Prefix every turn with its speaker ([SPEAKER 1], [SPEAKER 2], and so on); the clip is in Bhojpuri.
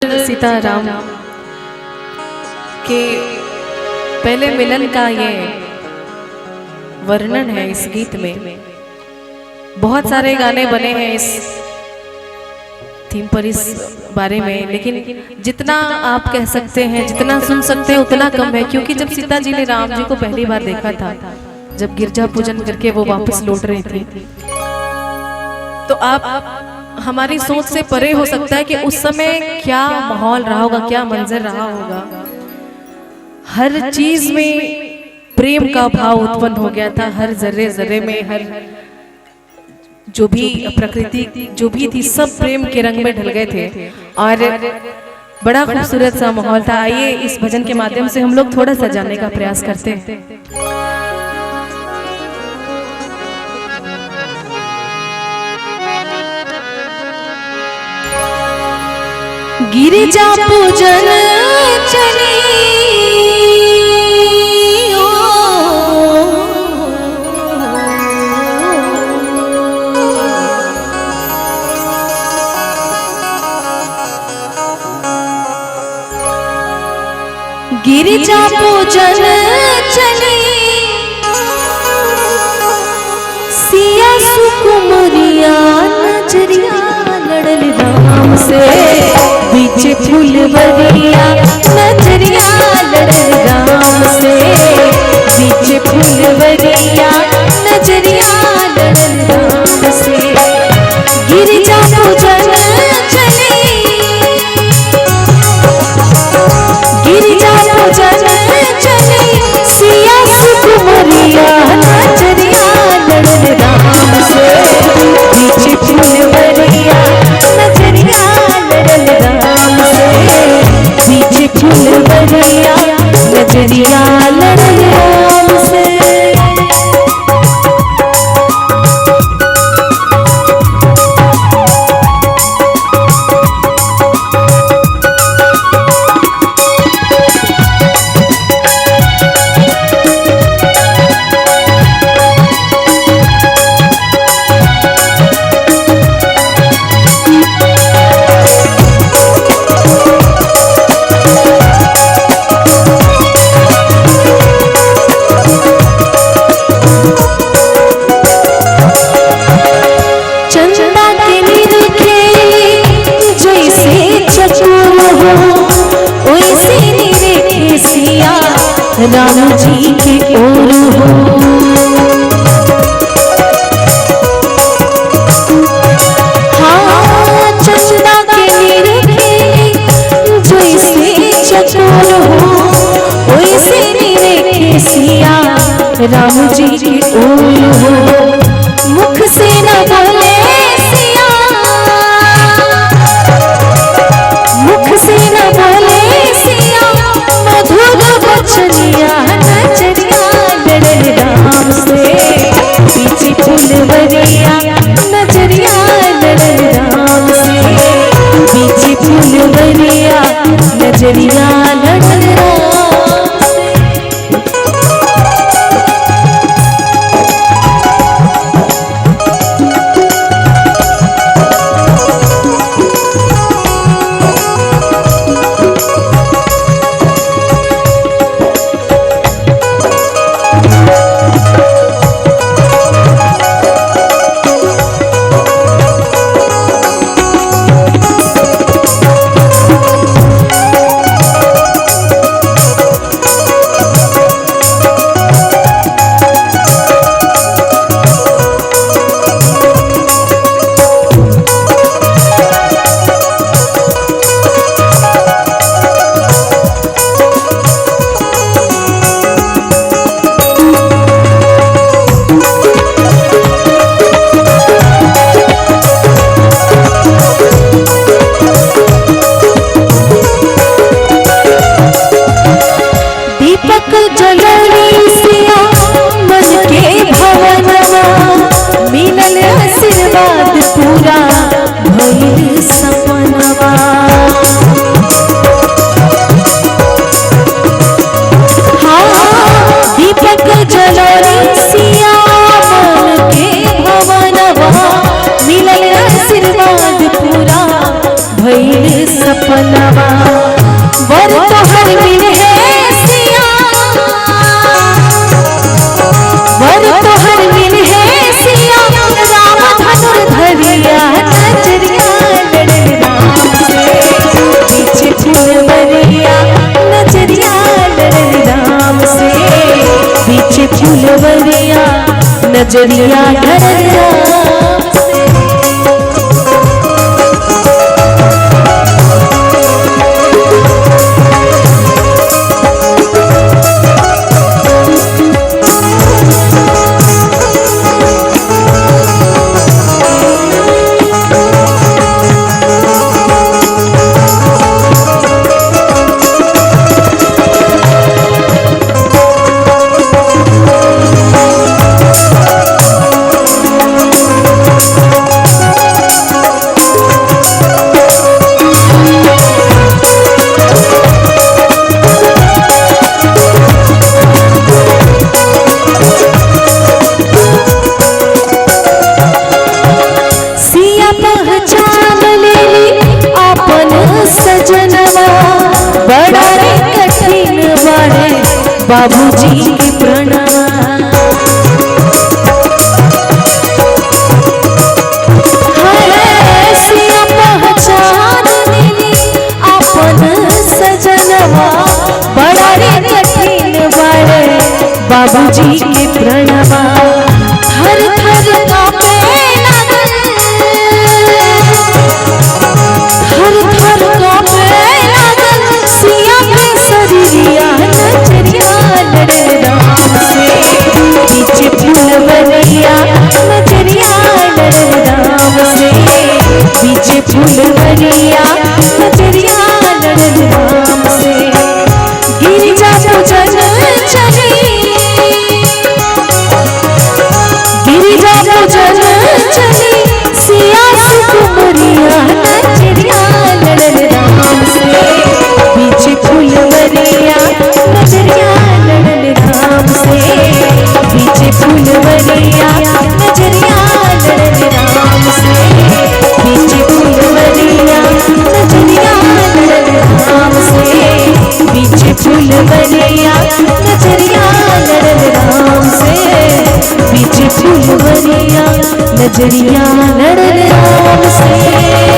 [SPEAKER 1] सीताराम के पहले मिलन का ये वर्णन है इस गीत में। बहुत सारे गाने बने हैं इस थीम पर, इस बारे में, लेकिन जितना आप कह सकते हैं, जितना सुन सकते हैं उतना कम है। क्योंकि जब सीता जी ने राम जी को पहली बार देखा था, जब गिरजा पूजन करके वो वापस लौट रही थी, तो आप हमारी सोच से परे हो सकता है कि उस समय क्या माहौल रहा होगा, क्या मंजर रहा होगा। हर चीज में प्रेम का भाव उत्पन्न हो गया था, हर जर्रे जर्रे में, हर जो भी प्रकृति जो भी थी, सब प्रेम के रंग में ढल गए थे और बड़ा खूबसूरत सा माहौल था। आइए इस भजन के माध्यम से हम लोग थोड़ा सा जानने का प्रयास करते हैं। गिरिजा पूजन चली गिरिजा पूजन चली सिया सुकुमरिया नजरिया लड़ल राम से, बीच फूलवरिया नजरिया लड़ल राम से, बीच फूलवरिया नजरिया लड़ल राम से। गिरिजा पूजन चली गिरिजा पूजन चली सिया सुकुमरिया नजरिया लड़ल राम से, बीच फूलवरिया नजरिया लड़ल राम से, बीच फूलवरिया नजरिया लड़ल राम से। राम जी की ओर हो, हाँ चंदा के निरखे जैसे चकोर हो, वैसे निरखे सिया राम जी की ओर हो। मुख से न बोले सिया, मुख से न बोले सिया, मधुर बचनिया नजरिया लड़ल राम से, बीच फूलवरिया नजरिया लड़ल राम से, बीच फूलवरिया नजरिया लड़ल राम से। प्रणवा वर तो हर मिल है सिया वर तो हर मिल है सिया राम धनुर धरिया नजरिया लड़न राम से पीछे फूलवरिया नजरिया लड़न राम से पीछे फूलवरिया नजरिया लड़न राम से। बाबूजी की प्रणवा सिया पहचान मिली अपन सजनवा बड़ा रे कठिन बाड़े बाबूजी की प्रणवा थर थर कांपे लगन थर थर कांपे लगन सिया के शरीरिया नजरिया लड़न राम से पीछे फूलवरिया नजरिया लड़न राम से पीछे फूलवरिया नजरिया लड़न राम से गिरिजा पूजन चली गिरिजा पूजन चली सिया सुकुमरिया नजरिया लड़न राम से पीछे फूलवरिया नजरिया लड़न राम से पीछे फूलवरिया नजरिया लड़न राम से पीछे फूलवरिया नजरिया लड़न राम से पीछे फूलवरिया नजरिया लड़न राम से पीछे फूलवरिया नजरिया लड़न राम से।